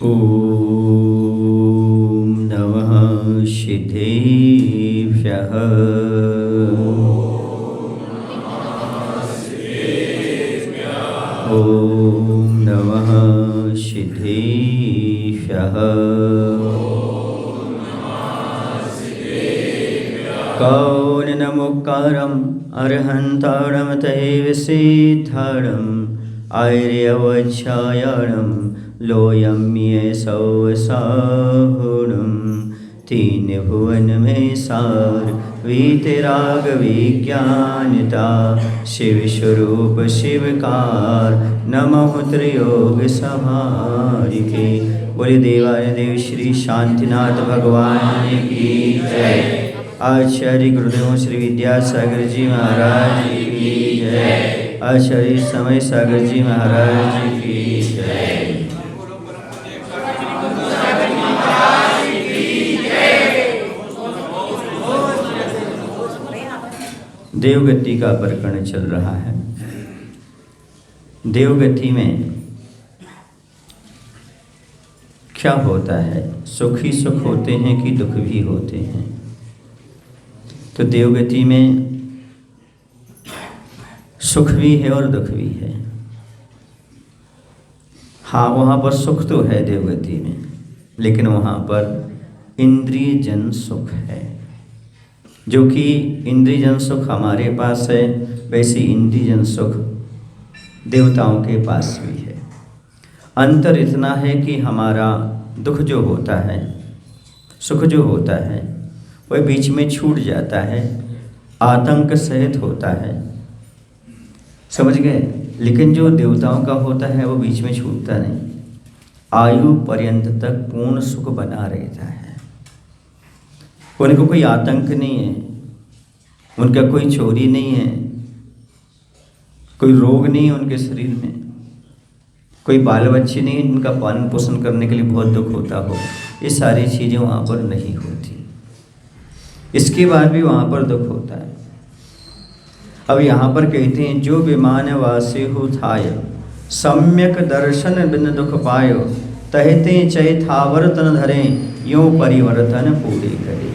ॐ नमः सिद्धेभ्यः। ॐ नमः सिद्धेभ्यः। कौनमुक्कारम् अर्हन्तारं तैव सिद्धारम् आर्यवच्छायाणं लोयं ये सौसाहुणं तीन भुवन में सार वीतराग विज्ञानता शिव स्वरूप शिवकार नमः त्रियोग समारिके। बोले देवादिदेव श्री शांतिनाथ भगवान की जय। आचार्य गुरुदेव श्री विद्यासागर जी महाराज की जय। आचार्य समय सागर जी महाराज की जय। देवगति का प्रकरण चल रहा है। देवगति में क्या होता है? सुख ही सुख होते हैं कि दुख भी होते हैं? तो देवगति में सुख भी है और दुख भी है। हाँ, वहाँ पर सुख तो है देवगति में, लेकिन वहाँ पर इंद्रिय जन सुख है। जो कि इंद्रिय जन सुख हमारे पास है, वैसे इंद्रिय जन सुख देवताओं के पास भी है। अंतर इतना है कि हमारा दुख जो होता है, सुख जो होता है, वह बीच में छूट जाता है, आतंक सहित होता है, समझ गए? लेकिन जो देवताओं का होता है वो बीच में छूटता नहीं, आयु पर्यंत तक पूर्ण सुख बना रहता है। उनको कोई आतंक नहीं है, उनका कोई चोरी नहीं है, कोई रोग नहीं है उनके शरीर में, कोई बाल बच्चे नहीं उनका पालन पोषण करने के लिए बहुत दुख होता हो। ये सारी चीज़ें वहाँ पर नहीं होती, इसके बाद भी वहाँ पर दुख होता है। अब यहाँ पर कहते हैं जो विमान वासी हो थाय सम्यक दर्शन बिन दुख पायो तहते चय थावर तन धरें यों परिवर्तन पूरे करे।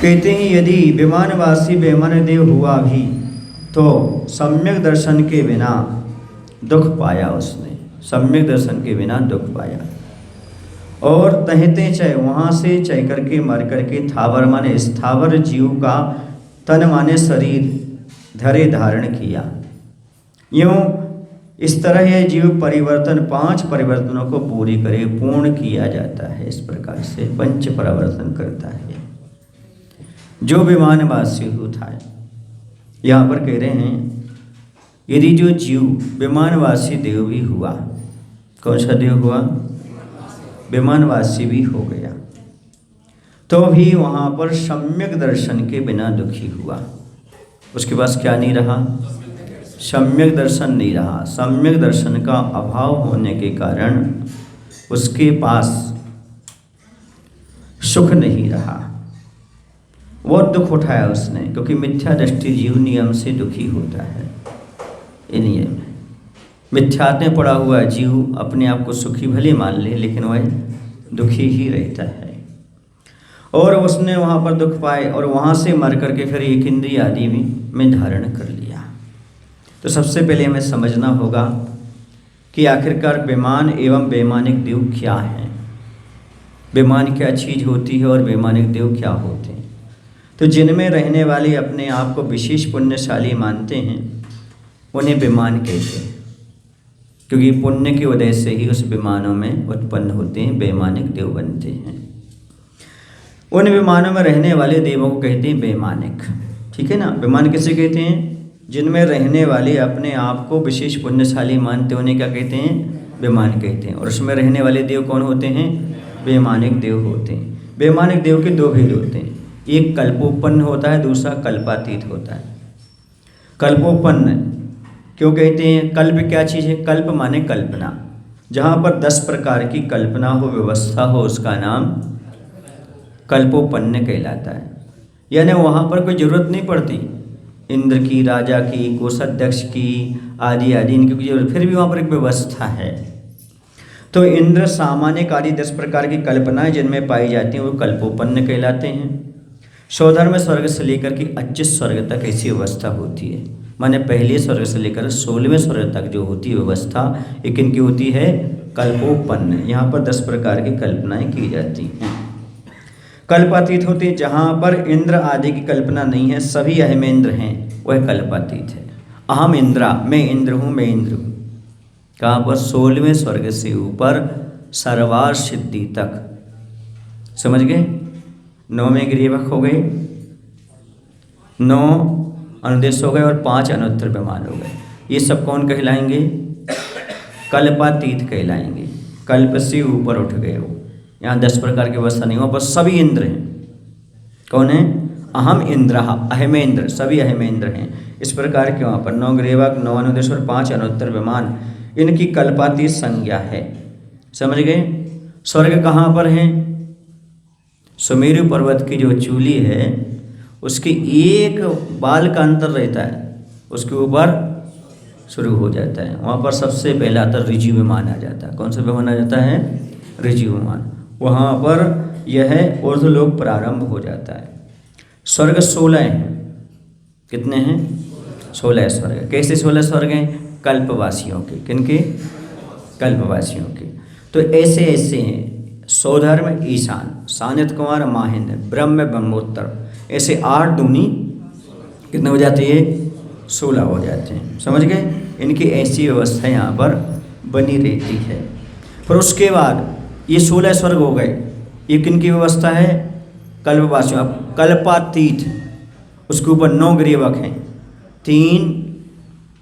कहते हैं यदि विमानवासी विमान देव हुआ भी तो सम्यक दर्शन के बिना दुख पाया, उसने सम्यक दर्शन के बिना दुख पाया। और तहते चय वहाँ से चय करके मर करके थावर माने स्थावर जीव का तन माने शरीर धरे धारण किया। यूँ इस तरह यह जीव परिवर्तन 5 परिवर्तनों को पूरी करे, पूर्ण किया जाता है। इस प्रकार से पंच परिवर्तन करता है जो विमानवासी होता है। यहाँ पर कह रहे हैं यदि जो जीव विमानवासी देव भी हुआ, कौन सा देव हुआ? विमानवासी भी हो गया, तो भी वहाँ पर सम्यक दर्शन के बिना दुखी हुआ। उसके पास क्या नहीं रहा? सम्यक दर्शन नहीं रहा। सम्यक दर्शन का अभाव होने के कारण उसके पास सुख नहीं रहा। वो दुख उठाया उसने, क्योंकि मिथ्या दृष्टि जीव नियम से दुखी होता है। ये नियम है, मिथ्यात्व में पड़ा हुआ जीव अपने आप को सुखी भले मान ले, लेकिन वह दुखी ही रहता है। और उसने वहाँ पर दुख पाए और वहाँ से मर करके फिर एक इंद्रिय आदि में धारण कर लिया। तो सबसे पहले हमें समझना होगा कि आखिरकार विमान एवं वैमानिक देव क्या हैं। विमान क्या चीज़ होती है और वैमानिक देव क्या होते हैं? तो जिनमें रहने वाले अपने आप को विशेष पुण्यशाली मानते हैं उन्हें विमान कहते हैं, क्योंकि पुण्य की वजह से ही उस विमानों में उत्पन्न होते हैं, वैमानिक देव बनते हैं। उन विमानों में रहने वाले देवों को कहते हैं वैमानिक। ठीक है ना? विमान किसे कहते हैं? जिनमें रहने वाले अपने आप को विशेष पुण्यशाली मानते उन्हें क्या कहते हैं? विमान कहते हैं। और उसमें रहने वाले देव कौन होते हैं? वैमानिक देव होते हैं। वैमानिक देव के 2 भेद होते हैं, एक कल्पोपन्न होता है, दूसरा कल्पातीत होता है। कल्पोपन्न क्यों कहते हैं? कल्प क्या चीज़ है? कल्प माने कल्पना। जहाँ पर 10 प्रकार की कल्पना हो, व्यवस्था हो, उसका नाम कल्पोपन्न कहलाता है। यानी वहाँ पर कोई ज़रूरत नहीं पड़ती इंद्र की, राजा की, कोषाध्यक्ष की, आदि आदि इनकी कोई जरूरत, फिर भी वहाँ पर एक व्यवस्था है। तो इंद्र सामान्य कार्य 10 प्रकार की कल्पनाएं जिनमें पाई जाती हैं वो कल्पोपन्न कहलाते हैं। स्वधर्म स्वर्ग से लेकर के 25 स्वर्ग तक ऐसी व्यवस्था होती है, माने पहले स्वर्ग से लेकर 16वें स्वर्ग तक जो होती है व्यवस्था, एक इनकी होती है कल्पोपन्न। यहाँ पर 10 प्रकार की कल्पनाएं की जाती हैं। कल्पातीत होती है, जहाँ पर इंद्र आदि की कल्पना नहीं है, सभी अहमेंद्र हैं, वह कल्पातीत है। अहम इंद्रा, मैं इंद्र हूँ, मैं इंद्र हूँ। कहाँ पर? 16वें स्वर्ग से ऊपर सर्वार सिद्धि तक। समझ गए? 9वें ग्रीवक हो गए, 9 अनुदेश हो गए और 5 अनुत्तर विमान हो गए। ये सब कौन कहलाएंगे? कल्पातीत कहलाएंगे। कल्प से ऊपर उठ गए वो। यहाँ 10 प्रकार की व्यवस्था नहीं, वहाँ पर सभी इंद्र हैं। कौन है? अहम इंद्र, अहमेंद्र, सभी अहमेंद्र हैं। इस प्रकार के वहाँ पर 9 ग्रीवक, 9 अनुदेश और 5 अनुत्तर विमान, इनकी कल्पातीत संज्ञा है। समझ गए? स्वर्ग कहाँ पर है? सुमेरु पर्वत की जो चूली है उसके एक बाल का अंतर रहता है, उसके ऊपर शुरू हो जाता है, वहाँ पर सबसे पहला आता ऋजु विमान आ जाता है। कौन सा विमान आ जाता है? ऋजु विमान। वहाँ पर यह ऊर्ध्वलोक प्रारंभ हो जाता है। स्वर्ग 16 हैं। कितने हैं? 16 स्वर्ग। कैसे 16 स्वर्ग हैं? कल्पवासियों के। किनके? कल्पवासियों के। तो ऐसे ऐसे हैं। सौधर्म ईशान, सानित कुमार माहिंद्र, ब्रह्म ब्रह्मोत्तर, ऐसे 8 दूनी कितने हो जाती है? 16 हो जाते हैं। समझ गए? इनकी ऐसी व्यवस्था यहाँ पर बनी रहती है। फिर उसके बाद ये 16 स्वर्ग हो गए। ये किनकी व्यवस्था है? कल्पवासियों। अब कल्पातीत, उसके ऊपर 9 ग्रीवक हैं, 3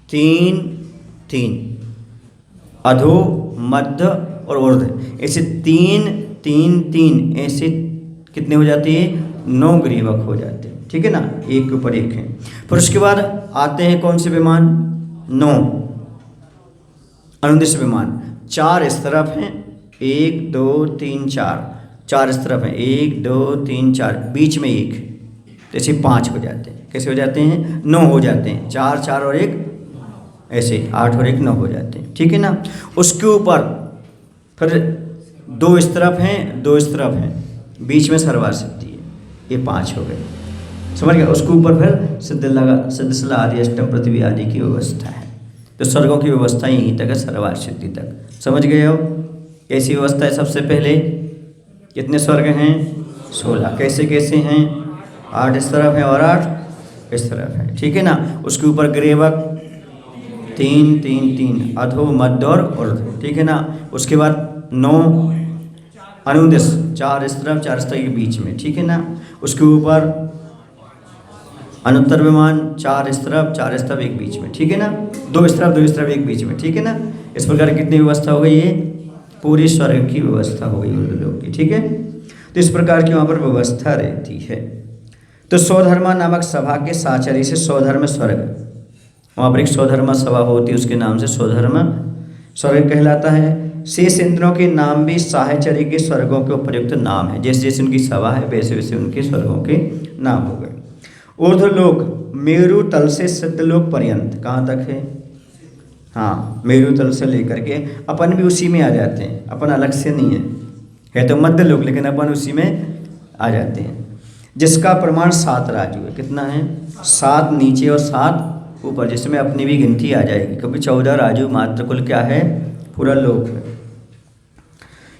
3 3, अधो, मध्य और ऊर्ध्व, ऐसे 3 3 3, ऐसे कितने हो जाते हैं? 9 ग्रीवक हो जाते हैं। ठीक है ना? एक के ऊपर एक है। फिर उसके बाद आते हैं कौन से विमान? 9 अनुदिश विमान। 4 इस तरफ हैं, 1 2 3 4, 4 इस तरफ हैं, 1 2 3 4, बीच में 1, जैसे 5 हो जाते हैं। कैसे हो जाते हैं? 9 हो जाते हैं। 4 4 और 1, ऐसे 8 और 1 9 हो जाते हैं। ठीक है ना? उसके ऊपर फिर 2 इस तरफ हैं, 2 इस तरफ हैं, बीच में सर्वार सिद्धि है, ये 5 हो गए। समझ गए? उसके ऊपर फिर सिद्धशिला आदि, अष्टम पृथ्वी आदि की व्यवस्था है। तो स्वर्गों की व्यवस्था यहीं तक है, सर्वार सिद्धि तक। समझ गए हो? कैसी व्यवस्था है? सबसे पहले कितने स्वर्ग हैं? 16। कैसे कैसे हैं? 8 इस तरफ है और 8 इस तरफ है। ठीक है ना? उसके ऊपर ग्रीवक 3 3 3, अधो, मध्य और ऊर्ध्व। ठीक है ना? उसके बाद 9 अनुदिश, 4 इस तरफ 4 इस तरफ के बीच में। ठीक है ना? उसके ऊपर अनुत्तर विमान, 4 इस तरफ 4 इस तरफ एक बीच में। ठीक है ना? 2 इस तरफ 2 इस तरफ एक बीच में। ठीक है ना? इस प्रकार कितनी व्यवस्था हो गई? ये पूरी स्वर्ग की व्यवस्था हो गई ऊर्ध्वलोक की। ठीक है? तो इस प्रकार की वहाँ पर व्यवस्था रहती है। तो स्वधर्मा नामक सभा के साचर्य से स्वधर्म स्वर्ग, वहाँ पर एक स्वधर्मा सभा होती है, उसके नाम से स्वधर्म स्वर्ग कहलाता है। शेष इंद्रों के नाम भी साहचर्य के स्वर्गों के उपयुक्त नाम है। जैसे जैसे उनकी सभा है वैसे वैसे उनके स्वर्गों के नाम हो गए। ऊर्ध्वलोक मेरु तल से सिद्धलोक पर्यंत कहाँ तक है? हाँ, मेरु तल से लेकर के अपन भी उसी में आ जाते हैं, अपन अलग से नहीं है तो मध्य लोक, लेकिन अपन उसी में आ जाते हैं। जिसका प्रमाण 7 राजू है। कितना है? 7 नीचे और 7 ऊपर, जिसमें अपनी भी गिनती आ जाएगी, क्योंकि 14 राजू मात्र कुल क्या है? पूरा लोक है।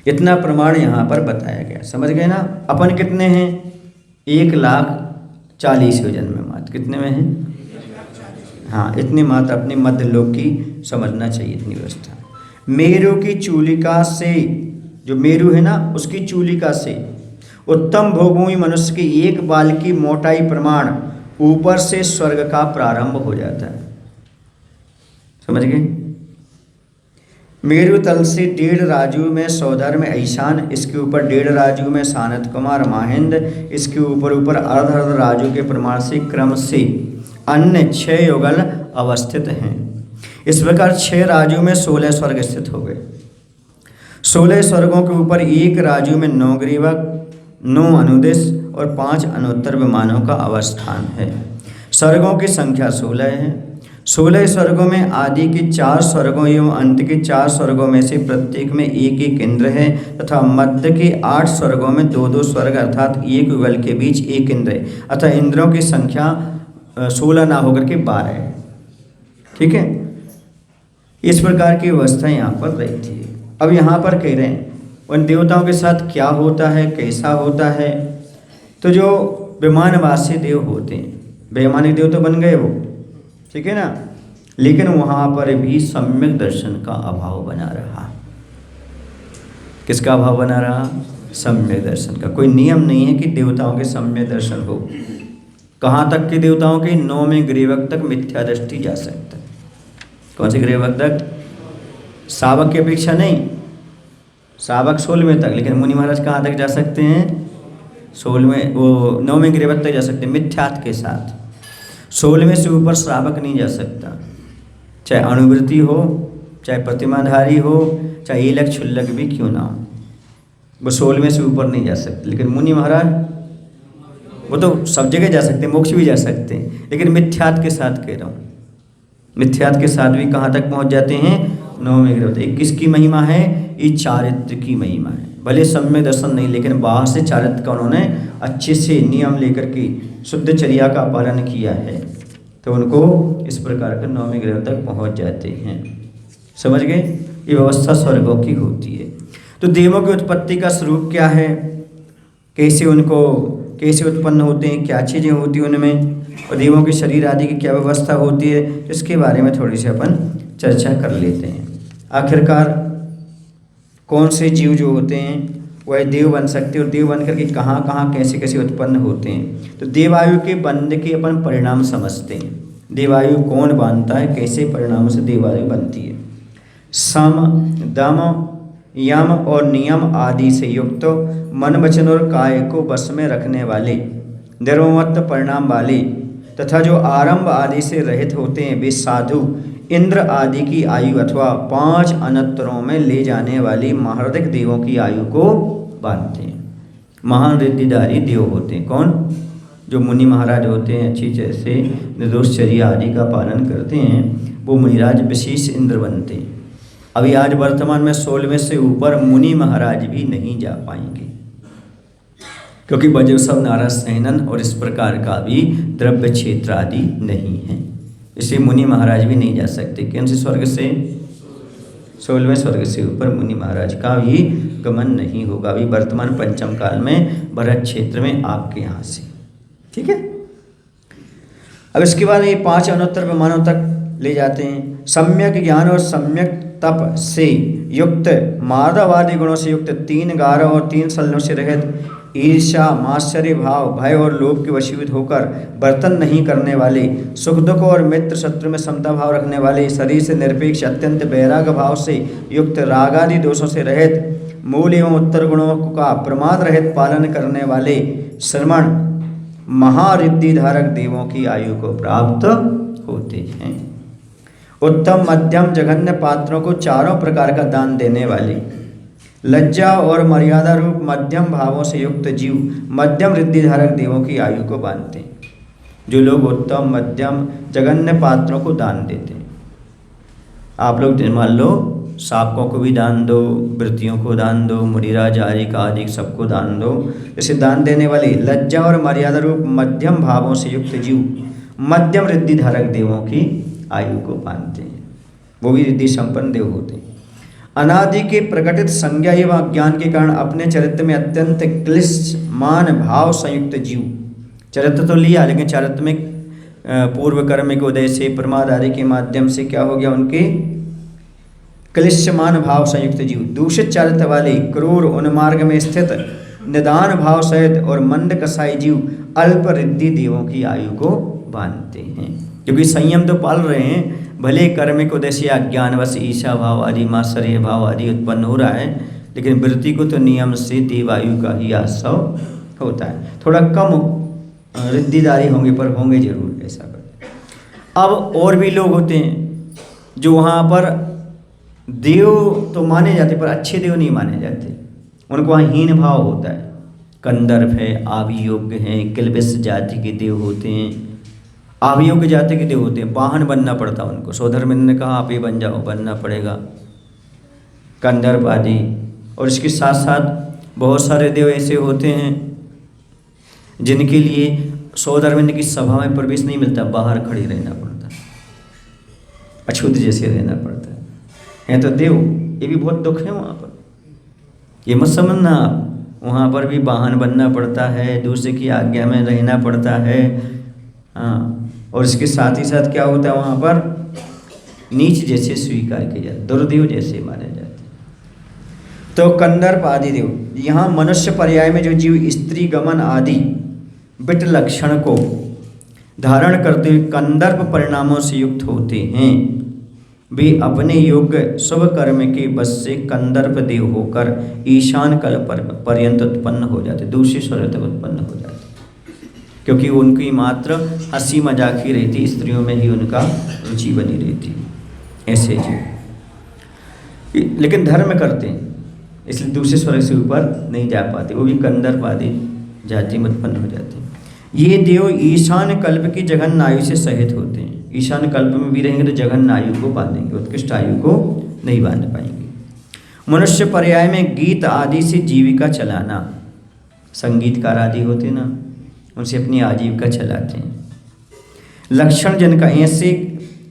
इतना प्रमाण यहाँ पर बताया गया। समझ गए ना? अपन कितने हैं? 1,40,000 जन्म मात्र। कितने में हैं? हाँ, इतनी मात्र अपने मध्य लोक की समझना चाहिए, इतनी व्यवस्था। मेरु की चूलिका से, जो मेरु है ना, उसकी चूलिका से उत्तम भोगों मनुष्य के एक बाल की मोटाई प्रमाण ऊपर से स्वर्ग का प्रारंभ हो जाता है। समझ गए? मेरु तल से 1.5 राजू में सौधर्म ईशान, इसके ऊपर 1.5 राजू में सानत कुमार माहिंद, इसके ऊपर ऊपर अर्ध अर्ध राजू के प्रमाण से क्रम से अन्य 6 युगल अवस्थित हैं। इस प्रकार 6 राजू में 16 स्वर्ग स्थित हो गए। 16 स्वर्गों के ऊपर 1 राजू में 9 ग्रीवक, 9 अनुदिश और 5 अनुत्तर विमानों का अवस्थान है। स्वर्गों की संख्या 16 है। 16 स्वर्गों में आदि के 4 स्वर्गों एवं अंत के 4 स्वर्गों में से प्रत्येक में एक एक इंद्र है, तथा मध्य के 8 स्वर्गों में 2-2 स्वर्ग अर्थात एक युगल के बीच एक इंद्र है। अतः इंद्रों की संख्या 16 ना होकर के 12 है। ठीक है, इस प्रकार की व्यवस्था यहाँ पर रहती है। अब यहाँ पर कह रहे हैं उन देवताओं के साथ क्या होता है, कैसा होता है। तो जो विमानवासी देव होते हैं, वैमानिक देव तो बन गए वो, ठीक है ना, लेकिन वहाँ पर भी सम्यक दर्शन का अभाव बना रहा। किसका अभाव बना रहा? सम्यक दर्शन का। कोई नियम नहीं है कि देवताओं के सम्यक दर्शन हो। कहाँ तक के देवताओं के? 9वें ग्रीवक तक मिथ्या दृष्टि जा सकता है। कौन से ग्रीवक तक? शावक की अपेक्षा नहीं, शावक 16वें तक, लेकिन मुनि महाराज कहाँ तक जा सकते हैं? 16वें, वो 9वें ग्रीवक तक जा सकते हैं मिथ्यात्व के साथ। 16वें से ऊपर श्रावक नहीं जा सकता, चाहे अणुवृत्ति हो, चाहे प्रतिमाधारी हो, चाहे इलक क्षुल्लक भी क्यों ना हो, वो 16वें से ऊपर नहीं जा सकते। लेकिन मुनि महाराज वो तो सब जगह जा सकते हैं, मोक्ष भी जा सकते हैं, लेकिन मिथ्यात्व के साथ कह रहा हूँ, मिथ्यात्व के साथ भी कहाँ तक पहुँच जाते हैं? 9वें ग्रीवक। एक किसकी महिमा है? ये चारित्र की महिमा है। भले सम्यक दर्शन नहीं, लेकिन बाहर से चारित्र का उन्होंने अच्छे से नियम लेकर के शुद्धचर्या का पालन किया है, तो उनको इस प्रकार के 9वें ग्रह तक पहुंच जाते हैं। समझ गए? ये व्यवस्था स्वर्गों की होती है। तो देवों की उत्पत्ति का स्वरूप क्या है, कैसे उत्पन्न होते हैं, क्या चीज़ें होती हैं उनमें, और देवों के शरीर आदि की क्या व्यवस्था होती है, इसके बारे में थोड़ी सी अपन चर्चा कर लेते हैं। आखिरकार कौन से जीव जो होते हैं वह देव बन सकते हैं, और देव बन करके कहाँ कहाँ कैसे कैसे उत्पन्न होते हैं। तो देवायु के बनने के अपन परिणाम समझते हैं। देवायु कौन बांधता है, कैसे परिणाम से देवायु बनती है। सम, दम, यम और नियम आदि से युक्त मन, वचन और काय को वश में रखने वाले, धर्मवत परिणाम वाले तथा जो आरंभ आदि से रहित होते हैं, वे साधु इंद्र आदि की आयु अथवा 5 अनंतरों में ले जाने वाली महारथिक देवों की आयु को बांधते हैं। महान रिद्धिधारी देव होते हैं कौन? जो मुनि महाराज होते हैं, अच्छी जैसे निर्दोषचर्या आदि का पालन करते हैं, वो मुनिराज विशेष इंद्र बनते हैं। अभी आज वर्तमान में 16वें से ऊपर मुनि महाराज भी नहीं जा पाएंगे, क्योंकि वज्रसव, नारद सहनन और इस प्रकार का भी द्रव्य क्षेत्र आदि नहीं है, इसलिए मुनि महाराज भी नहीं जा सकते। कौन से स्वर्ग से? 16वें स्वर्ग से ऊपर मुनि महाराज का भी गमन नहीं होगा अभी वर्तमान पंचम काल में, भरत क्षेत्र में आपके यहाँ से। ठीक है, अब इसके बाद ये 5 अनंतर विमानों तक ले जाते हैं। सम्यक ज्ञान और सम्यक तप से युक्त, माधवादि गुणों से युक्त, 3 गारों और 3 सलनों से रहित, ईर्ष्या, मात्सर्य भाव, भय और लोभ के वशीभूत होकर बर्तन नहीं करने वाले, सुख दुख और मित्र शत्रु में समता भाव रखने वाले, शरीर से निरपेक्ष, अत्यंत वैराग भाव से युक्त, राग आदि दोषों से रहित, मूल एवं उत्तर गुणों का प्रमाद रहित पालन करने वाले, श्रमण महारिद्धि धारक देवों की आयु को प्राप्त होते हैं। उत्तम, मध्यम, जघन्य पात्रों को चारों प्रकार का दान देने वाले, लज्जा और मर्यादा रूप मध्यम भावों से युक्त जीव मध्यम रिद्धि धारक देवों की आयु को बांधते हैं। जो लोग उत्तम, मध्यम, जघन्य पात्रों को दान देते हैं, आप लोग मान लो शावकों को भी दान दो, वृत्तियों को दान दो, मुनिराज आदि सबको दान दो। इसे दान देने वाले लज्जा और मर्यादा रूप मध्यम भावों से युक्त जीव मध्यम रिद्धि धारक देवों की आयु को बांधते हैं, वो भी रिद्धि संपन्न देव होते हैं। अनादि के प्रकटित संज्ञा एवं अज्ञान के कारण अपने चरित्र में अत्यंत क्लिष्टमान भाव संयुक्त जीव, चरित्र तो लिया लेकिन चरित्र में पूर्व कर्म के उदय से प्रमाद आदि के माध्यम से क्या हो गया, उनके क्लिष्टमान भाव संयुक्त जीव, दूषित चारित्र वाले, क्रूर, उन्मार्ग में स्थित, निदान भाव सहित और मंद कसाई जीव अल्प रिद्धि देवों की आयु को बांधते हैं। क्योंकि संयम तो पाल रहे हैं, भले कर्मिक उद्देश्य अज्ञानवश ईर्ष्या भाव आदि, मात्सर्य भाव आदि उत्पन्न हो रहा है, लेकिन वृत्ति को तो नियम से देवायु का ही आश्रव होता है। थोड़ा कम रिद्धिदारी होंगे पर होंगे जरूर, ऐसा करते। अब और भी लोग होते हैं जो वहाँ पर देव तो माने जाते पर अच्छे देव नहीं माने जाते, उनको वहाँ हीन भाव होता है। कंदर्प है, आवियोग्य हैं, किलबिश जाति के देव होते हैं, आवियोग्य जाति के देव होते हैं, वाहन बनना पड़ता उनको। सौधर्मिंद ने कहा आप ही बन जाओ, बनना पड़ेगा। कंदर्प आदि, और इसके साथ साथ बहुत सारे देव ऐसे होते हैं जिनके लिए सौधर्मिंद की सभा में प्रवेश नहीं मिलता, बाहर खड़ी रहना पड़ता, अछूत जैसे रहना पड़ता है तो देव, ये भी बहुत दुख है वहाँ पर। ये मत समझना आप, वहाँ पर भी वाहन बनना पड़ता है, दूसरे की आज्ञा में रहना पड़ता है। हाँ, और इसके साथ ही साथ क्या होता है वहाँ पर, नीच जैसे स्वीकार किए जाते, दुर्देव जैसे माने जाते। तो कंदर्प आदि देव, यहाँ मनुष्य पर्याय में जो जीव स्त्री गमन आदि विट लक्षण को धारण करते हुए कंदर्प परिणामों से युक्त होते हैं, वे अपने योग्य शुभ कर्म के बस से कंदर्प देव होकर ईशान कल पर्यंत उत्पन्न हो जाते, दूसरे स्वर तक उत्पन्न हो जाते, क्योंकि उनकी मात्र हंसी मजाक ही रहती, स्त्रियों में ही उनका रुचि बनी रहती, ऐसे जीव। लेकिन धर्म करते हैं इसलिए दूसरे स्वर्ग से ऊपर नहीं जा पाते, वो भी कंदर्प आदि जाति में उत्पन्न हो जाते हैं। ये देव ईशान कल्प की जघन आयु से सहित होते हैं। ईशान कल्प में भी रहेंगे तो जघन आयु को बांधेंगे, उत्कृष्ट आयु को नहीं बांध पाएंगे। मनुष्य पर्याय में गीत आदि से जीविका चलाना, संगीतकार आदि होते ना, उनसे अपनी आजीविका चलाते हैं। लक्षण जन का ऐसे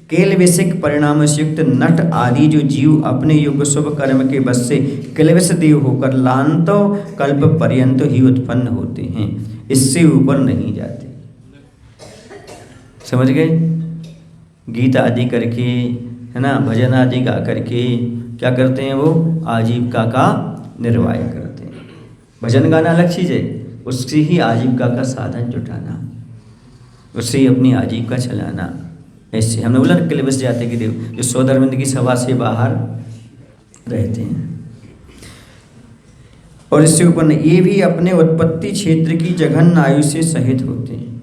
केलविषिक परिणाम से युक्त नट आदि जो जीव अपने युग शुभ कर्म के बस से केलविष देव होकर लांतो कल्प पर्यंत ही उत्पन्न होते हैं, इससे ऊपर नहीं जाते। समझ गए? गीत आदि करके, है ना, भजन आदि गा करके क्या करते हैं, वो आजीविका का निर्वाह करते हैं। भजन गाना अलग चीज़ है, उससे ही आजीविका का साधन जुटाना, उससे ही अपनी आजीविका चलाना। ऐसे हमने बोला केलविष जाति के देव जो सौधर्मिंद की सभा से बाहर रहते हैं। और इससे ऊपर नहीं, ये भी अपने उत्पत्ति क्षेत्र की जघन आयु से सहित होते हैं।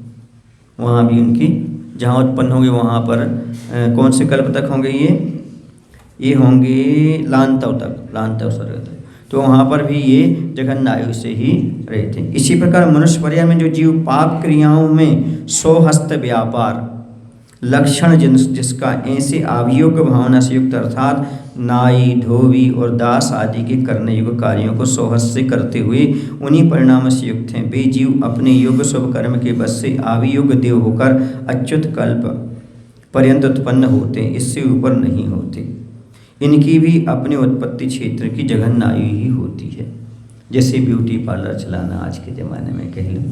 वहाँ भी उनकी जहाँ उत्पन्न होंगे वहाँ पर कौन से कल्प तक होंगे, ये होंगे लांतव तक, लांतव स्वर्ग तक, तो वहाँ पर भी ये जघन आयु से ही रहते हैं। इसी प्रकार मनुष्य पर्याय में जो जीव पाप क्रियाओं में स्वहस्त व्यापार लक्षण जिसका ऐसे अभियोग भावना से युक्त अर्थात नाई, धोबी और दास आदि के करने योग्य कार्यों को स्वहस्त से करते हुए उन्हीं परिणामों से युक्त हैं, वे जीव अपने योग शुभ कर्म के बस से अभियोग देव होकर अच्युत कल्प पर्यंत उत्पन्न होते हैं, इससे ऊपर नहीं होते। इनकी भी अपने उत्पत्ति क्षेत्र की जघन आयु ही होती है। जैसे ब्यूटी पार्लर चलाना आज के ज़माने में कह लो,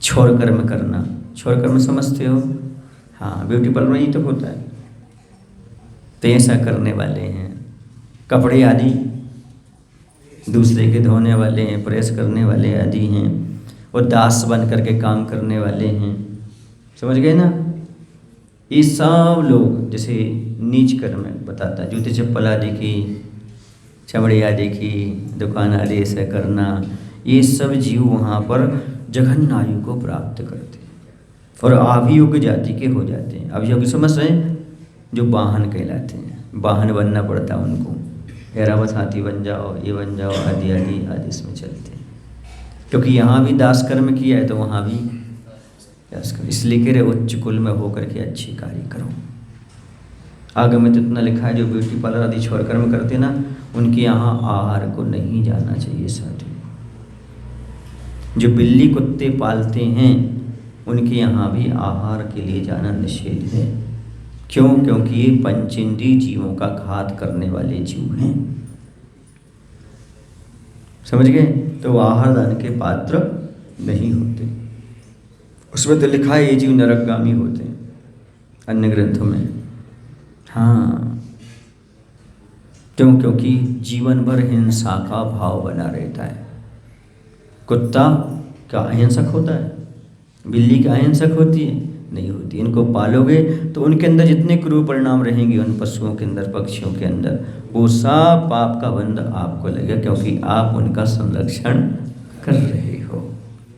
छोर कर्म करना, छोर कर्म समझते हो? हाँ, ब्यूटी पार्लर में ही तो होता है। तो ऐसा करने वाले हैं, कपड़े आदि दूसरे के धोने वाले हैं, प्रेस करने वाले आदि हैं, और दास बन करके काम करने वाले हैं। समझ गए ना? ये सब लोग जैसे नीच कर्म बताता है, जूते चप्पल आदि की, चमड़े आदि की दुकान आदि ऐसा करना, ये सब जीव वहाँ पर जघन आयु को प्राप्त करते हैं और अभियोग जाति के हो जाते हैं। अभियोग समझ रहे हैं, जो वाहन कहलाते हैं, वाहन बनना पड़ता है उनको, ऐरावत हाथी बन जाओ, ये बन जाओ, आदि आदि आदि इसमें चलते हैं। क्योंकि यहाँ भी दास कर्म किया है तो वहाँ भी दास कर्म, इसलिए कह रहे उच्च कुल में होकर के अच्छी कार्य करो। आगे में तो इतना लिखा है, जो ब्यूटी पार्लर आदि छोड़ कर्म करते ना, उनके यहाँ आहार को नहीं जाना चाहिए साथियों। जो बिल्ली कुत्ते पालते हैं उनके यहाँ भी आहार के लिए जाना निषेध है। क्यों? क्योंकि ये पंचेंद्रिय जीवों का घात करने वाले जीव हैं। समझ गए? तो आहार दान के पात्र नहीं होते। उसमें तो लिखा है ये जीव नरकगामी होते हैं अन्य ग्रंथों में। हाँ, क्यों? क्योंकि जीवन भर हिंसा का भाव बना रहता है। कुत्ता क्या अहिंसक होता है? बिल्ली क्या अहिंसक होती है? नहीं होती। इनको पालोगे तो उनके अंदर जितने क्रूर परिणाम रहेंगे, उन पशुओं के अंदर, पक्षियों के अंदर, वो सब पाप का बंध आपको लगेगा, क्योंकि आप उनका संरक्षण कर रहे हो।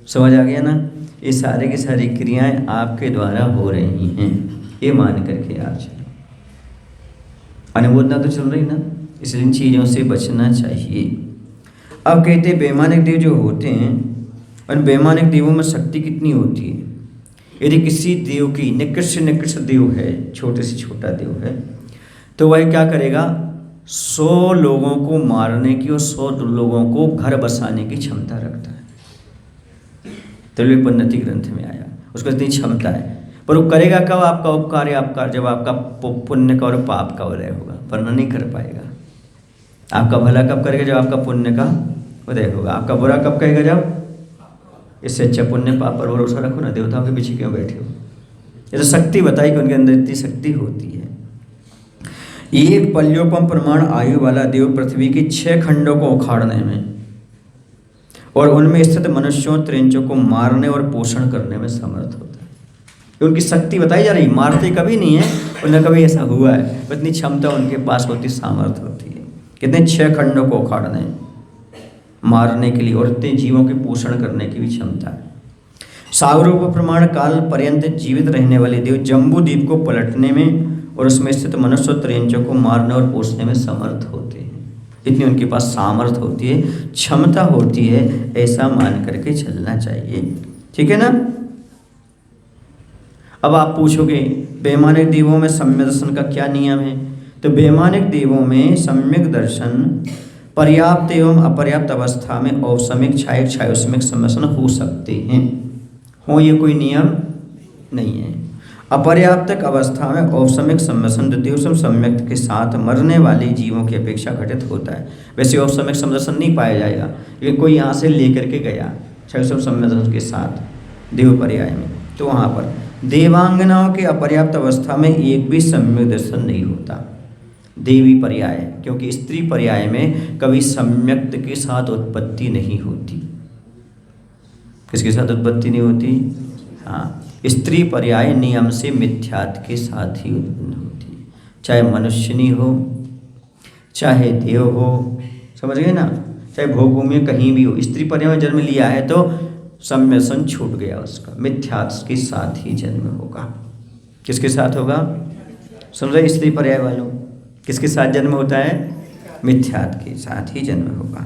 समझ आ गया ना? ये सारे की सारी क्रियाएं आपके द्वारा हो रही हैं, ये मान करके आप चलो। अनुमोदना तो चल रही ना, इसलिए इन चीज़ों से बचना चाहिए। अब कहते वैमानिक देव जो होते हैं, उन वैमानिक देवों में शक्ति कितनी होती है? यदि किसी देव की निकृष्ट से निकृष्ट देव है, छोटे से छोटा देव है, तो वह क्या करेगा, 100 लोगों को मारने की और 100 लोगों को घर बसाने की क्षमता रखता है। त्रैलोक्योपनिषद ग्रंथ में आया, उसको इतनी क्षमता है। पर वो करेगा कब आपका उपकार या आपका, जब आपका पुण्य का और पाप का उदय होगा, वरना नहीं कर पाएगा। आपका भला कब करेगा, जब आपका पुण्य का उदय होगा। आपका बुरा कब कहेगा, जब, इससे अच्छा पुण्य पाप पर भरोसा रखो ना, देवताओं के पीछे क्यों बैठे हो। ये तो शक्ति बताई कि उनके अंदर इतनी शक्ति होती है। एक पल्योपम प्रमाण आयु वाला देव पृथ्वी की 6 खंडों को उखाड़ने में और उनमें स्थित मनुष्यों त्रिंचों को मारने और पोषण करने में समर्थ होता है। उनकी शक्ति बताई जा रही, मारते कभी नहीं है, उन्हें कभी ऐसा हुआ है, इतनी क्षमता उनके पास होती, सामर्थ्य होती है। कितने 6 खंडों को उखाड़ने, मारने के लिए और इतने जीवों के पोषण करने की भी क्षमता है। सागरोप प्रमाण काल पर्यंत जीवित रहने वाले देव जम्बू द्वीप को पलटने में और उसमें स्थित मनुष्य त्रिंचों को मारने और पोषने में समर्थ होते हैं। इतनी उनके पास सामर्थ्य होती है, क्षमता होती है, ऐसा मान करके चलना चाहिए। ठीक है ना। अब आप पूछोगे वैमानिक देवों में सम्यक दर्शन का क्या नियम है। तो वैमानिक देवों में सम्यक दर्शन पर्याप्त एवं अपर्याप्त अवस्था में औसमिक छायक छायोसमिक सम्मिश्रण हो सकते हैं। हो, ये कोई नियम नहीं है। अपर्याप्तक अवस्था में औसमिक सम्मिश्रण द्वितीयोपम सम्यक के साथ मरने वाले जीवों की अपेक्षा घटित होता है। वैसे औसमिक सम्मिश्रण नहीं पाया जाएगा, लेकिन कोई यहाँ से लेकर के गया छायोसम सम्मिश्रण के साथ देव पर्याय में, तो वहाँ पर देवांगनाओं की अपर्याप्त अवस्था में एक भी सम्यक दर्शन नहीं होता। देवी पर्याय, क्योंकि स्त्री पर्याय में कभी सम्यक्त के साथ उत्पत्ति नहीं होती। किसके साथ उत्पत्ति नहीं होती? हाँ, स्त्री पर्याय नियम से मिथ्यात्व के साथ ही उत्पन्न होती है, चाहे मनुष्यनी हो चाहे देव हो, समझ गए ना, चाहे भोगभूमि में कहीं भी हो। स्त्री पर्याय में जन्म लिया है तो सम्मिश्रण छूट गया उसका, मिथ्यात्व के साथ ही जन्म होगा। किसके साथ होगा? सुन रहे स्त्री पर्याय वालों, किसके साथ जन्म होता है? मिथ्यात्व के साथ ही जन्म होगा।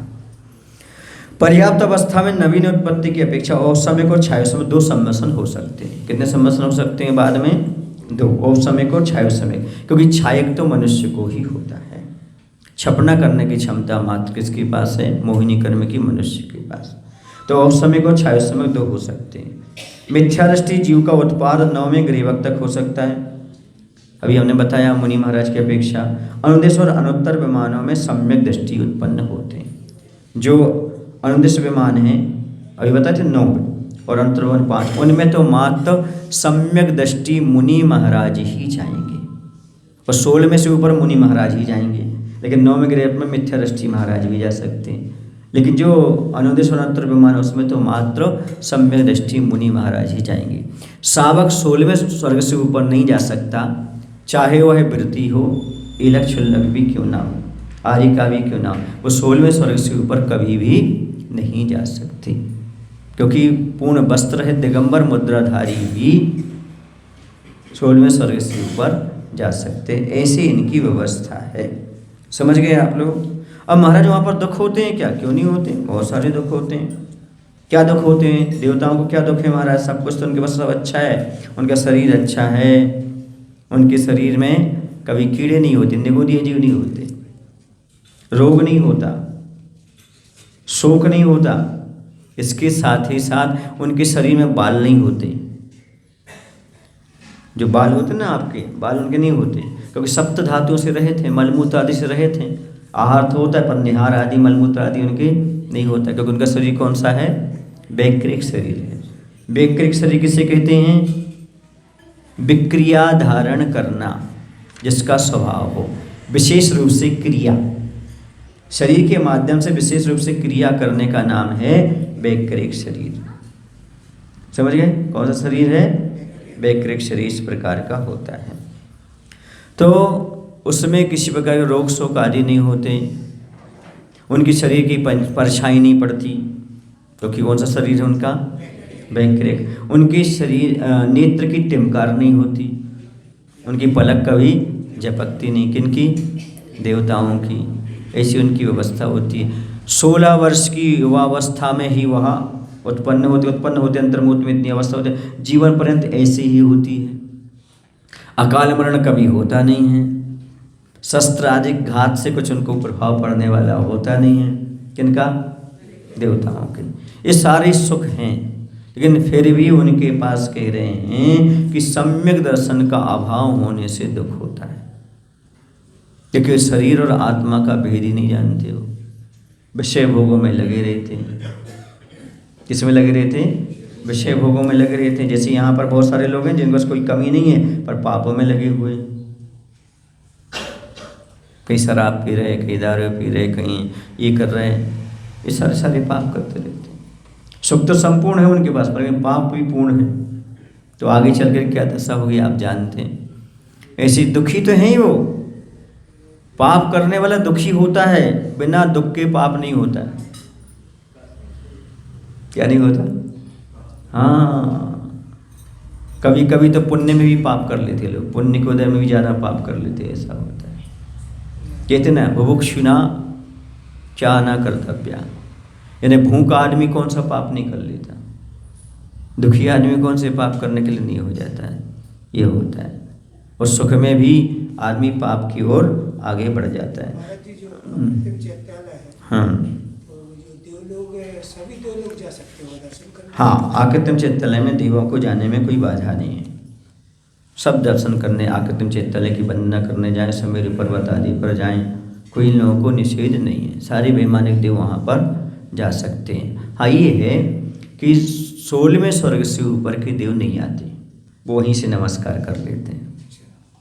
पर्याप्त अवस्था में नवीन उत्पत्ति की अपेक्षा औसमिक और छायोसमिक 2 सम्मिश्रण हो सकते हैं। कितने सम्मिश्रण हो सकते हैं बाद में? 2, औसमिक और छायोसमिक, क्योंकि छायक तो मनुष्य को ही होता है। छपना करने की क्षमता मात्र किसके पास है? मोहिनी कर्म की मनुष्य के पास। तो औसमिक और छायोसमिक 2 हो सकते हैं। मिथ्यादृष्टि जीव का उत्पाद 9वें ग्रीवक तक हो सकता है। अभी हमने बताया मुनि महाराज की अपेक्षा अनुदेश और अनुत्तर विमानों में सम्यक दृष्टि उत्पन्न होते हैं। जो अनुदेश विमान हैं अभी बताए थे 9 और अनुत्तर विमान 5, उनमें तो मात्र सम्यक दृष्टि मुनि महाराज ही जाएंगे और 16 में से ऊपर मुनि महाराज ही जाएंगे। लेकिन 9वें ग्रेड में मिथ्या दृष्टि महाराज भी जा सकते हैं। लेकिन जो अनुदेश और अनुत्तर विमान उसमें तो मात्र सम्यक दृष्टि मुनि महाराज ही जाएंगे। शावक 16वें स्वर्ग से ऊपर नहीं जा सकता, चाहे वह वृत्ति हो, इलक छुल्लक भी क्यों ना हो, आर्य का भी क्यों ना हो, वो 16वें स्वर्ग से ऊपर कभी भी नहीं जा सकती, क्योंकि पूर्ण वस्त्र है दिगंबर मुद्राधारी भी 16वें स्वर्ग से ऊपर जा सकते। ऐसी इनकी व्यवस्था है। समझ गए आप लोग? अब महाराज वहाँ पर दुख होते हैं क्या? क्यों नहीं होते? बहुत सारे दुख होते हैं। क्या दुख होते हैं? देवताओं को क्या दुख है महाराज? सब कुछ तो उनके पास सब अच्छा है, उनका शरीर अच्छा है, उनके शरीर में कभी कीड़े नहीं होते, निगोदिए जीव नहीं होते, रोग नहीं होता, शोक नहीं होता। इसके साथ ही साथ उनके शरीर में बाल नहीं होते। जो बाल होते ना आपके, बाल उनके नहीं होते, क्योंकि सप्त धातुओं से रहे थे, मलमूत्र आदि से रहे थे। आहार तो होता है पर निहार आदि मलमूत्र आदि उनके नहीं होता, क्योंकि उनका शरीर कौन सा है? वैकृक शरीर है। वैकृक शरीर किसे कहते हैं? विक्रिया धारण करना, जिसका स्वभाव हो विशेष रूप से क्रिया, शरीर के माध्यम से विशेष रूप से क्रिया करने का नाम है वैकृक शरीर। समझ गए? कौन सा शरीर है? वैकृक शरीर इस प्रकार का होता है। तो उसमें किसी प्रकार के रोग शोक आदि नहीं होते, उनकी शरीर की परछाई नहीं पड़ती, क्योंकि कौन सा शरीर है उनका? वैकृक। उनकी शरीर नेत्र की टिमकार नहीं होती, उनकी पलक कभी झपकती नहीं। किनकी? देवताओं की। ऐसी उनकी व्यवस्था होती है। 16 वर्ष की युवावस्था में ही वह उत्पन्न होते अंतर्मुहूर्त में इतनी अवस्था होती है, जीवन पर्यंत ऐसे ही होती है। अकाल मरण कभी होता नहीं है, शस्त्र आदि घात से कुछ उनको प्रभाव पड़ने वाला होता नहीं है। किनका? देवताओं के। ये सारे सुख हैं, लेकिन फिर भी उनके पास कह रहे हैं कि सम्यक दर्शन का अभाव होने से दुख होता है, क्योंकि शरीर और आत्मा का भेद ही नहीं जानते हो। विषय भोगों में लगे रहते हैं। किस में लगे रहते हैं? विषय भोगों में लगे रहते हैं। जैसे यहाँ पर बहुत सारे लोग हैं जिनको कोई कमी नहीं है, पर पापों में लगे हुए हैं। कहीं शराब पी रहे, कहीं दारू पी रहे, कहीं ये कर रहे हैं, ये सारे पाप करते रहते हैं। सुख तो संपूर्ण है उनके पास, पर पाप भी पूर्ण है। तो आगे चल कर क्या दशा होगी आप जानते हैं। ऐसी दुखी तो है ही वो। पाप करने वाला दुखी होता है, बिना दुख के पाप नहीं होता है। क्या नहीं होता? हाँ, कभी कभी तो पुण्य में भी पाप कर लेते लोग, पुण्य के उदय में भी ज़्यादा पाप कर लेते, ऐसा होता है। कहते ना बुभुक्षुना क्या ना कर्तव्या, यानी भूखा आदमी कौन सा पाप नहीं कर लेता, दुखी आदमी कौन से पाप करने के लिए नहीं हो जाता है। ये होता है। और सुख में भी आदमी पाप की ओर आगे बढ़ जाता है। हाँ हाँ, आकृतिम चैत्यालय में देवों को जाने में कोई बाधा नहीं है। सब दर्शन करने आकृतिम चैत्यालय की वंदना करने जाएं, समेरु पर्वत आदि पर जाएं, कोई इन लोगों को निषेध नहीं है। सारे वैमानिक देव वहाँ पर जा सकते हैं। हाँ, ये है कि 16वें स्वर्ग से ऊपर के देव नहीं आते, वो वहीं से नमस्कार कर लेते हैं।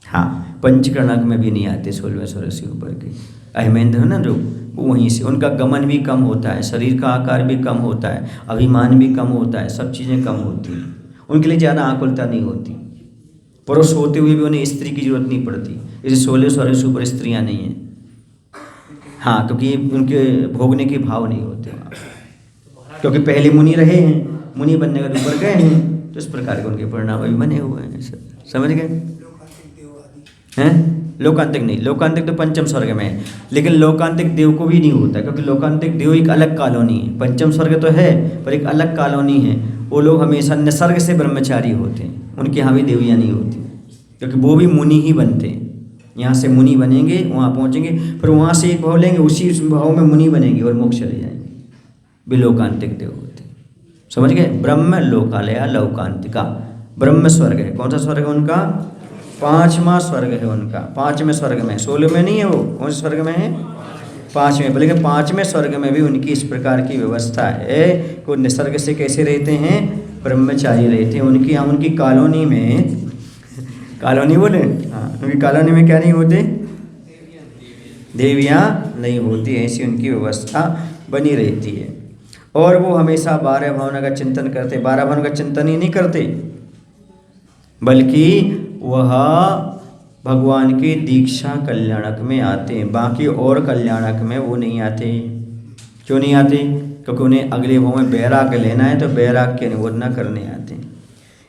हाँ, पंचकर्णक में भी नहीं आते 16वें स्वर्ग से ऊपर के। अहमेंद्र है ना जो, वो वहीं से, उनका गमन भी कम होता है, शरीर का आकार भी कम होता है, अभिमान भी कम होता है, सब चीज़ें कम होती हैं। उनके लिए ज़्यादा आकुलता नहीं होती। पुरुष होते हुए भी उन्हें स्त्री की जरूरत नहीं पड़ती। इसे 16 स्वर्ग से ऊपर स्त्रियाँ नहीं हैं। हाँ, क्योंकि उनके भोगने के भाव नहीं होते वहाँ, क्योंकि पहले मुनि रहे हैं, मुनि बनने के ऊपर गए हैं, तो इस प्रकार के उनके परिणाम अभी बने हुए हैं। समझ गए हैं? लोकांतिक नहीं, लोकांतिक तो पंचम स्वर्ग में है, लेकिन लोकांतिक देव को भी नहीं होता, क्योंकि लोकांतिक देव एक अलग कॉलोनी है। पंचम स्वर्ग तो है, पर एक अलग कॉलोनी है। वो लोग हमेशा निसर्ग से ब्रह्मचारी होते हैं, उनके यहाँ भी देवियाँ नहीं होती, क्योंकि वो भी मुनि ही बनते हैं। यहाँ से मुनि बनेंगे, वहाँ पहुँचेंगे, फिर वहाँ से एक भाव लेंगे, उसी भाव में मुनि बनेंगे और मोक्ष चले जाएंगे। भी लोकांतिक देव होते हैं। समझ गए? ब्रह्म लोकालया लौकांतिका, ब्रह्म स्वर्ग है। कौन सा स्वर्ग है उनका? 5वां स्वर्ग है उनका। 5वें स्वर्ग में, 16 में नहीं है वो। कौन से स्वर्ग में है? 5वें। बोले 5वें स्वर्ग में भी उनकी इस प्रकार की व्यवस्था है कि वो निसर्ग से कैसे रहते हैं? ब्रह्मचारी रहते हैं। उनकी यहाँ उनकी कॉलोनी में, कॉलोनी बोले, हाँ, उनकी कॉलोनी में क्या नहीं होते? देवियाँ नहीं होती। ऐसी उनकी व्यवस्था बनी रहती है। और वो हमेशा 12 भावना का चिंतन करते। 12 भावना का चिंतन ही नहीं करते, बल्कि वह भगवान के दीक्षा कल्याणक में आते हैं। बाकी और कल्याणक में वो नहीं आते। क्यों नहीं आते? क्योंकि उन्हें अगले भाव में वैराग्य लेना है, तो वैराग्य की अनुमोदना करने आते हैं।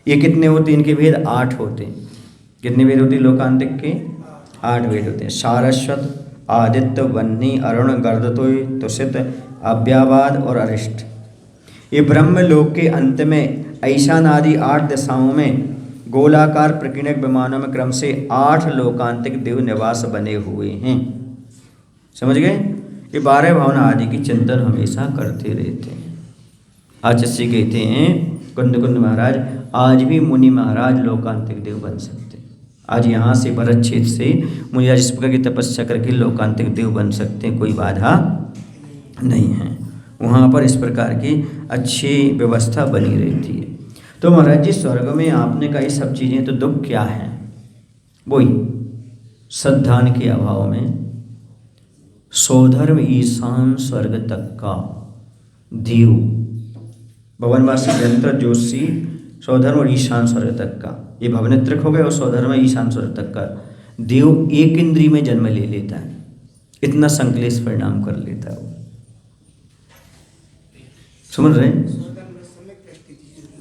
ये कितने होते हैं? इनके भेद 8 होते हैं। कितने भेद होते हैं लोकांतिक के? 8 भेद होते हैं। सारस्वत, आदित्य, वन्नी, अरुण, गर्दतोय, तुषित, अव्यावाद और अरिष्ट। ये ब्रह्मलोक के अंत में ऐशान आदि 8 दिशाओं में गोलाकार प्रकीर्णक विमानों में क्रम से 8 लोकांतिक देव निवास बने हुए हैं। समझ गए? ये 12 भावना आदि की चिंतन हमेशा करते रहते हैं। आचार्य कहते हैं कुंद महाराज, आज भी मुनि महाराज लोकांतिक देव बन सकते हैं। आज यहाँ से भरत क्षेत्र से मुनि इस प्रकार की तपस्या करके लोकांतिक देव बन सकते हैं, कोई बाधा नहीं है। वहाँ पर इस प्रकार की अच्छी व्यवस्था बनी रहती है। तो महाराज जी, स्वर्ग में आपने कहा ये सब चीज़ें, तो दुख क्या है? वही सद्धान के अभाव में सौधर्म ईशान स्वर्ग तक का देव, भवनवासी यंत्र जोशी, सौधर्म और ईशान स्वर्ग तक का, ये भवनेत्रक हो गया, और सौधर्म ईशान स्वर्ग तक का देव एक इंद्री में जन्म ले लेता है। इतना संकलेश परिणाम कर लेता है वो। समझ रहे हैं?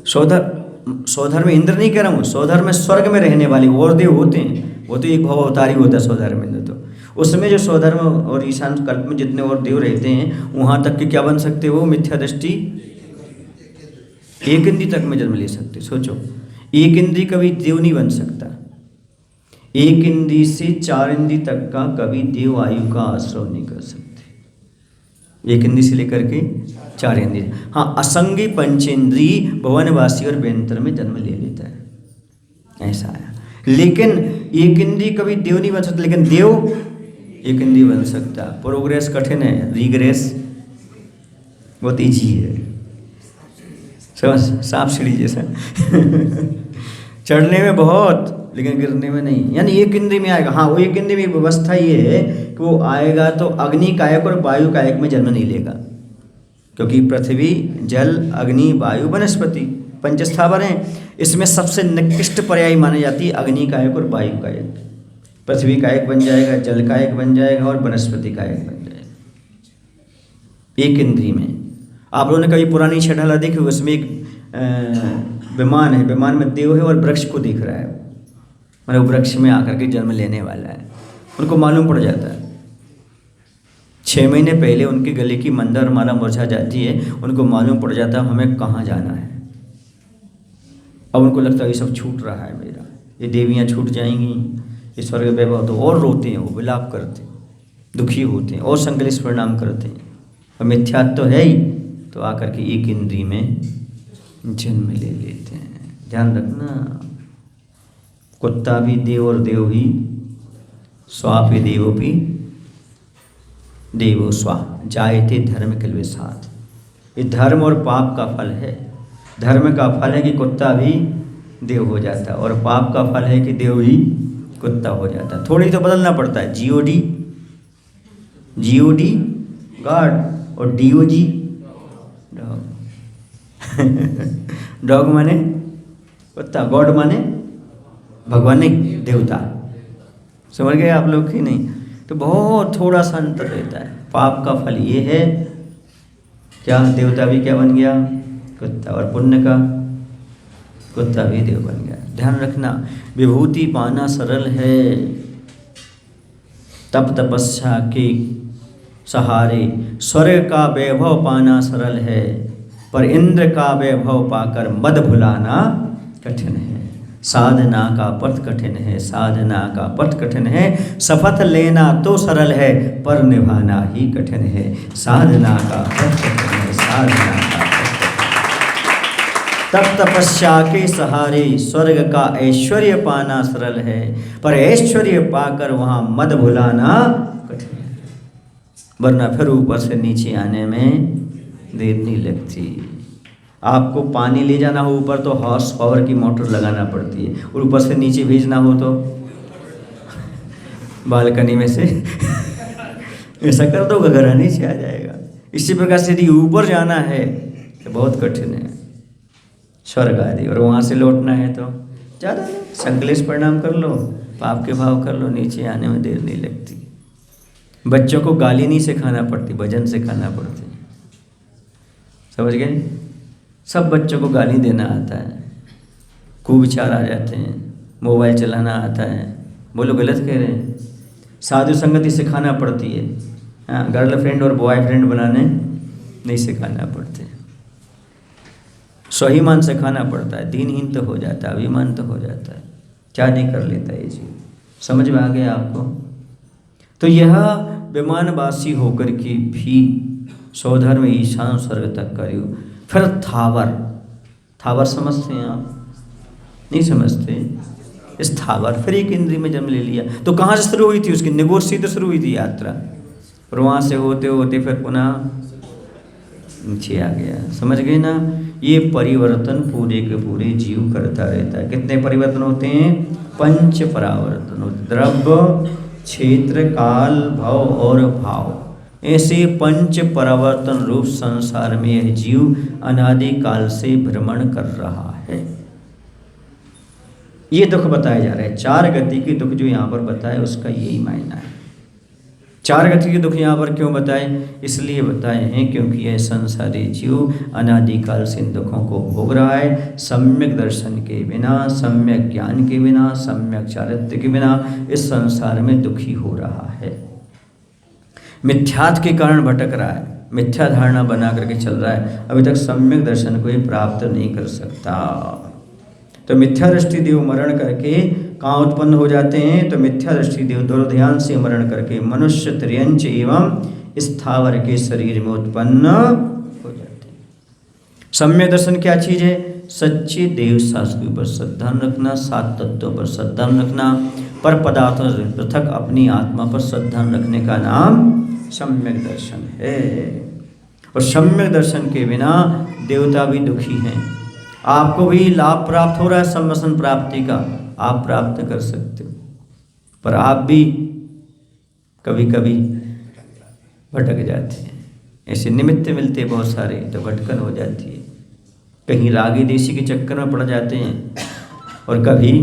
सौधर्म इंद्र नहीं कह रहा हूँ, सौधर्म स्वर्ग में रहने वाले और देव होते हैं। वो तो एक भव अवतारी होता है सौधर्म इंद्र। तो उसमें जो सौधर्म और ईशान कल्प में जितने और देव रहते हैं, वहाँ तक के क्या बन सकते हो? मिथ्या दृष्टि एक इंद्री तक में जन्म ले सकते। सोचो, एक इंद्री कभी देव नहीं बन सकता। एक इंद्री से 4 इंद्री तक का कभी देव आयु का आश्रय नहीं कर सकते। एक इंद्री से लेकर के 4 इंद्री। हाँ, असंगी पंचेंद्री भुवनवासी और बेंतर में जन्म ले लेता है, ऐसा आया। लेकिन एक इंद्री कभी देव नहीं बन सकता, लेकिन देव एक इंद्री बन सकता। प्रोग्रेस कठिन है, रिग्रेस बहुत ईजी है, समझ, सांप सीढ़ी जैसा चढ़ने में बहुत, लेकिन गिरने में नहीं। यानी एक इंद्री में आएगा। हाँ, वो एक इंद्री में व्यवस्था ये है कि वो आएगा तो अग्नि कायक और वायु कायक में जन्म नहीं लेगा, क्योंकि पृथ्वी, जल, अग्नि, वायु, वनस्पति पंचस्थावर हैं। इसमें सबसे निकृष्ट पर्याय मानी जाती है अग्नि कायक और वायु कायक। पृथ्वी कायक बन जाएगा, जल कायक बन जाएगा और वनस्पति कायक बन जाएगा एक इंद्री में। आप लोगों ने कभी पुरानी छठला देखी, उसमें एक विमान है, विमान में देव है और वृक्ष को दिख रहा है, मतलब वृक्ष में आकर के जन्म लेने वाला है। उनको मालूम पड़ जाता है, 6 महीने पहले उनके गले की मंदार माला मुरझा जाती है, उनको मालूम पड़ जाता है हमें कहाँ जाना है। अब उनको लगता है ये सब छूट रहा है मेरा, ये देवियाँ छूट जाएंगी, ये स्वर्ग वैभव, तो और रोते हैं, वो विलाप करते हैं, दुखी होते हैं और संकलित परिणाम करते हैं। और मिथ्यात्व तो है ही, तो आकर के एक इंद्री में जन्म ले लेते हैं। ध्यान रखना, कुत्ता भी देव और देव भी स्वापि देवोपि देवो स्वा जायते धर्म किल विषाद। ये धर्म और पाप का फल है। धर्म का फल है कि कुत्ता भी देव हो जाता है, और पाप का फल है कि देव भी कुत्ता हो जाता है। थोड़ी तो बदलना पड़ता है, जीओडी गॉड और डीओजी डॉग डॉग माने कुत्ता, गॉड माने भगवान नहीं, देवता। समझ गए आप लोग कि नहीं? तो बहुत थोड़ा सा अंतर रहता है। पाप का फल ये है, क्या देवता भी क्या बन गया? कुत्ता। और पुण्य का कुत्ता भी देव बन गया। ध्यान रखना, विभूति पाना सरल है, तप तपस्या के सहारे। स्वर्ग का वैभव पाना सरल है, पर इंद्र का वैभव पाकर मद भुलाना कठिन है। साधना का पथ कठिन है, साधना का पथ कठिन है। शपथ लेना तो सरल है, पर निभाना ही कठिन है। साधना का पथ कठिन है, साधना का पथ। तप तपस्या के सहारे स्वर्ग का ऐश्वर्य पाना सरल है, पर ऐश्वर्य पाकर वहाँ मद भुलाना कठिन है। वरना फिर ऊपर से नीचे आने में देर नहीं लगती। आपको पानी ले जाना हो ऊपर तो हॉर्स पावर की मोटर लगाना पड़ती है, और ऊपर से नीचे भेजना हो तो बालकनी में से ऐसा कर दो, घरा नीचे आ जाएगा। इसी प्रकार से यदि ऊपर जाना है तो बहुत कठिन है, स्वर्ग आदि, और वहाँ से लौटना है तो ज़्यादा नहीं, संकलेश परिणाम कर लो, पाप के भाव कर लो, नीचे आने में देर नहीं लगती। बच्चों को गाली नहीं सिखाना पड़ती, भजन सिखाना पड़ती। समझ गए? सब बच्चों को गाली देना आता है, कुविचार आ जाते हैं, मोबाइल चलाना आता है। बोलो गलत कह रहे हैं? साधु संगति सिखाना पड़ती है। हाँ, गर्लफ्रेंड और बॉयफ्रेंड बनाने नहीं सिखाना पड़ते। स्वाभिमान सिखाना पड़ता है, दीनहीन तो हो जाता है, अभिमान तो हो जाता है, क्या नहीं कर लेता ये चीज़। समझ में आ गया आपको? तो यह विमानवासी होकर के भी सौधर्म ईशान स्वर्ग तक करियो। फिर थावर, थावर समझते हैं आप? नहीं समझते? इस थावर फिर एक इंद्री में जन्म ले लिया। तो कहाँ से शुरू हुई थी उसकी? निगोर से तो शुरू हुई थी यात्रा, और वहाँ से होते होते फिर पुनः नीचे आ गया। समझ गए ना? ये परिवर्तन पूरे के पूरे जीव करता रहता है। कितने परिवर्तन होते हैं? 5 परावर्तन होते, द्रव्य, क्षेत्र, काल, भव और भाव। ऐसे 5 परावर्तन रूप संसार में यह जीव अनादि काल से भ्रमण कर रहा है। ये दुख बताए जा रहे हैं, 4 गति के दुख जो यहाँ पर बताए उसका यही मायना है। 4 गति के दुख यहाँ पर क्यों बताए? इसलिए बताए हैं क्योंकि यह संसारी जीव अनादिकाल से इन दुखों को भोग रहा है। सम्यक दर्शन के बिना, सम्यक ज्ञान के बिना, सम्यक चारित्र्य के बिना इस संसार में दुखी हो रहा है। मिथ्यात्व के कारण भटक रहा है। मिथ्या धारणा बना करके चल रहा है, अभी तक सम्यक दर्शन को ही प्राप्त नहीं कर सकता। तो मिथ्या दृष्टि देव मरण करके कहाँ उत्पन्न हो जाते हैं? तो मिथ्या दृष्टि देव दुर्ध्यान से मरण करके मनुष्य त्रियंच एवं स्थावर के शरीर में उत्पन्न हो जाते हैं। सम्यक दर्शन क्या चीज़ है? सच्चे देव शास्त्र के ऊपर श्रद्धा रखना, सात तत्वों पर श्रद्धा रखना, पर पदार्थों से पृथक अपनी आत्मा पर श्रद्धा रखने का नाम सम्यक दर्शन है। और सम्यक दर्शन के बिना देवता भी दुखी हैं। आपको भी लाभ प्राप्त हो रहा है सम्यसन प्राप्ति का, आप प्राप्त कर सकते हो, पर आप भी कभी कभी भटक जाते हैं। ऐसे निमित्त मिलते बहुत सारे तो भटकन हो जाती है। कहीं रागी देशी के चक्कर में पड़ जाते हैं, और कभी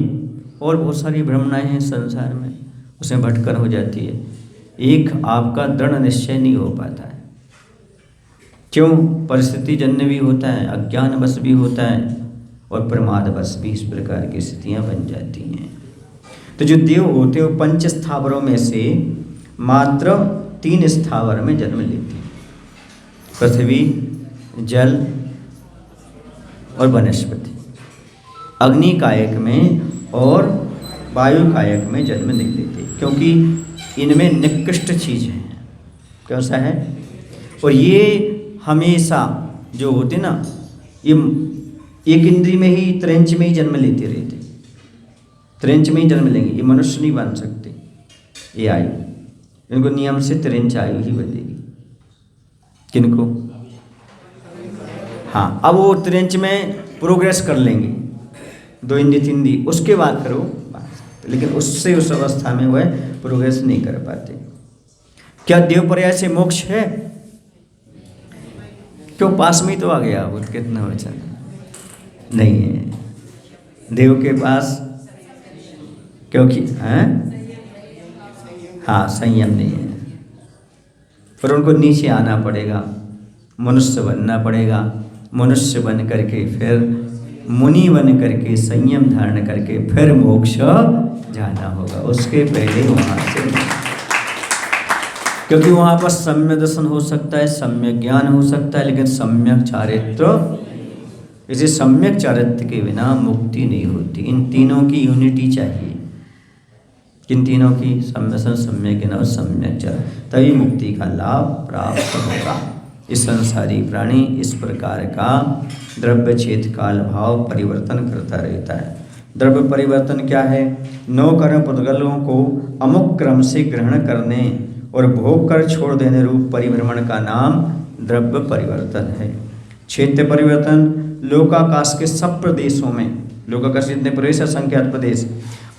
और बहुत सारी भ्रमणाएँ हैं संसार में, उसमें भटकन हो जाती है। एक आपका दृढ़ निश्चय नहीं हो पाता है। क्यों? परिस्थिति जन्य भी होता है, अज्ञान बस भी होता है, और प्रमाद बस भी, इस प्रकार की स्थितियाँ बन जाती हैं। तो जो देव होते हैं वो पंच स्थावरों में से मात्र 3 स्थावर में जन्म लेते हैं, पृथ्वी, जल और वनस्पति। अग्नि कायक में और वायु कायक में जन्म नहीं लेते, क्योंकि इनमें निकृष्ट चीज़ है। कैसा है? और ये हमेशा जो होते ना, ये एक इंद्री में ही, त्रिंच में ही जन्म लेते रहते, त्रिंच में ही जन्म लेंगे। ये मनुष्य नहीं बन सकते, ये आयु, इनको नियम से त्रिंच आयु ही बनेगी। किनको? हाँ, अब वो त्रिंच में प्रोग्रेस कर लेंगे, 2 इंद्री 3 इंद्री, उसके बाद करो, लेकिन उससे उस अवस्था में वह प्रोग्रेस नहीं कर पाते। क्या देव पर्याय से मोक्ष है? क्यों? पास में ही तो आ गया, वो कितना वचन नहीं है देव के पास, क्योंकि हाँ संयम नहीं है। फिर उनको नीचे आना पड़ेगा, मनुष्य बनना पड़ेगा, मनुष्य बन करके फिर मुनि बन करके संयम धारण करके फिर मोक्ष जाना होगा। उसके पहले वहाँ से, क्योंकि वहाँ पर सम्यक दर्शन हो सकता है, सम्यक ज्ञान हो सकता है, लेकिन सम्यक चारित्र, इसे सम्यक चारित्र के बिना मुक्ति नहीं होती। इन तीनों की यूनिटी चाहिए। किन तीनों की? सम्यसन, सम्यक ज्ञान और सम्यक चारित्र, तभी मुक्ति का लाभ प्राप्त होगा। इस संसारी प्राणी इस प्रकार का द्रव्य क्षेत्र काल भाव परिवर्तन करता रहता है। द्रव्य परिवर्तन क्या है? 9 कर्म पुद्गलों को अमुक क्रम से ग्रहण करने और भोग कर छोड़ देने रूप परिभ्रमण का नाम द्रव्य परिवर्तन है। क्षेत्र परिवर्तन, लोकाकाश के सब प्रदेशों में, लोकाकाश जितने प्रदेश है संख्यात प्रदेश,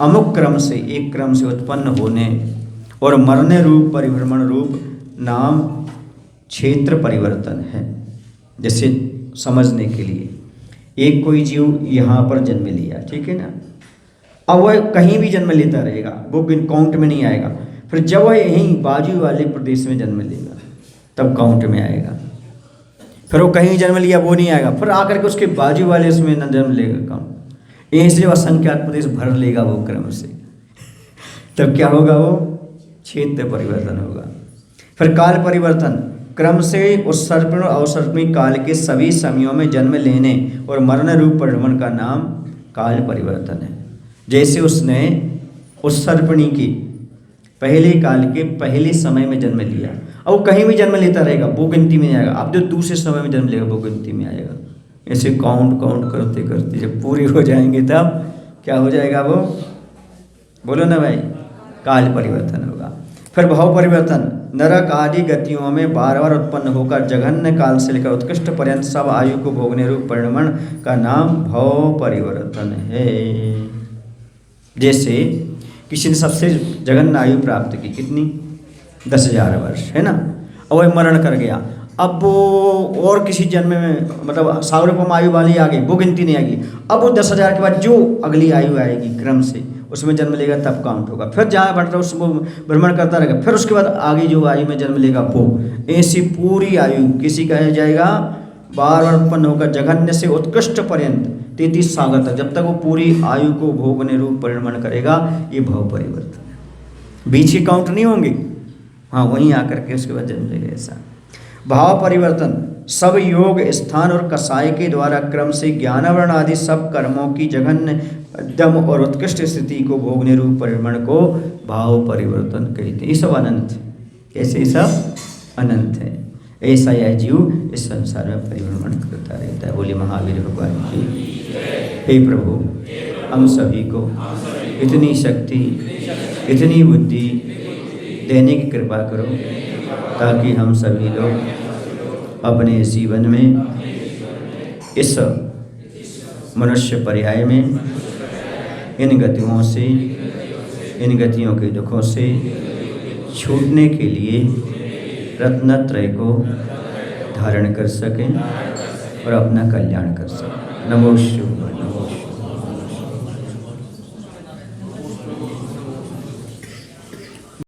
अमुक क्रम से, एक क्रम से उत्पन्न होने और मरने रूप परिभ्रमण रूप नाम क्षेत्र परिवर्तन है। जैसे समझने के लिए, एक कोई जीव यहाँ पर जन्म लिया, ठीक है ना, अब वह कहीं भी जन्म लेता रहेगा, वो काउंट में नहीं आएगा। फिर जब वह यहीं बाजू वाले प्रदेश में जन्म लेगा तब काउंट में आएगा। फिर वो कहीं जन्म लिया, वो नहीं आएगा, फिर आकर के उसके बाजू वाले उसमें न जन्म लेगा काउंट, इसलिए वह संख्यात प्रदेश भर लेगा वो क्रम से। तब क्या होगा? वो क्षेत्र परिवर्तन होगा। फिर काल परिवर्तन, क्रम से उत्सर्पण और अवसर्पणी काल के सभी समयों में जन्म लेने और मरण रूप परिभ्रमण का नाम काल परिवर्तन है। जैसे उसने उत्सर्पणी की पहले काल के पहले समय में जन्म लिया, अब वो कहीं भी जन्म लेता रहेगा, वो गिनती में नहीं आएगा। अब जो दूसरे समय में जन्म लेगा वो गिनती में आएगा। ऐसे काउंट करते करते जब पूरे हो जाएंगे तब क्या हो जाएगा? वो बोलो ना भाई, काल परिवर्तन होगा। फिर भाव परिवर्तन, नरक आदि गतियों में बार बार उत्पन्न होकर जघन्य काल से लेकर उत्कृष्ट पर्यंत सब आयु को भोगने रूप परिणमन का नाम भाव परिवर्तन है। जैसे किसी ने सबसे जघन्य आयु प्राप्त की, कितनी? 10,000 वर्ष, है ना, और वह मरण कर गया। अब वो और किसी जन्म में, मतलब 100 आयु वाली आ गई, वो गिनती नहीं आएगी। अब वो 10,000 के बाद जो अगली आयु आएगी क्रम से, उसमें जन्म लेगा तब काउंट होगा। फिर जहाँ बढ़ रहा है उसको भ्रमण करता रहेगा, फिर उसके बाद आगे जो आयु में जन्म लेगा वो, ऐसी पूरी आयु किसी कहा जाएगा बार बार उत्पन्न होकर जघन्य से उत्कृष्ट पर्यंत 33 सागर तक, जब तक वो पूरी आयु को भोगने रूप परिणमन करेगा, ये भाव परिवर्तन है। बीच के काउंट नहीं होंगे, हाँ वहीं आकर के उसके बाद जन्म लेगा। ऐसा भाव परिवर्तन सब योग, स्थान और कसाय के द्वारा क्रम से ज्ञानावरण आदि सब कर्मों की जघन्य, दम और उत्कृष्ट स्थिति को भोगने रूप परिभ्रमण को भाव परिवर्तन कहते हैं। ये सब अनंत है। कैसे ये सब अनंत है। ऐसा यह जीव इस संसार में परिभ्रमण करता रहता है। बोले महावीर भगवान की। हे प्रभु, हम सभी को इतनी शक्ति, इतनी बुद्धि देने की कृपा करो ताकि हम सभी लोग अपने जीवन में इस मनुष्य पर्याय में इन गतियों से, इन गतियों के दुखों से छूटने के लिए रत्नत्रय को धारण कर सकें और अपना कल्याण कर सकें। नमो शिवाय।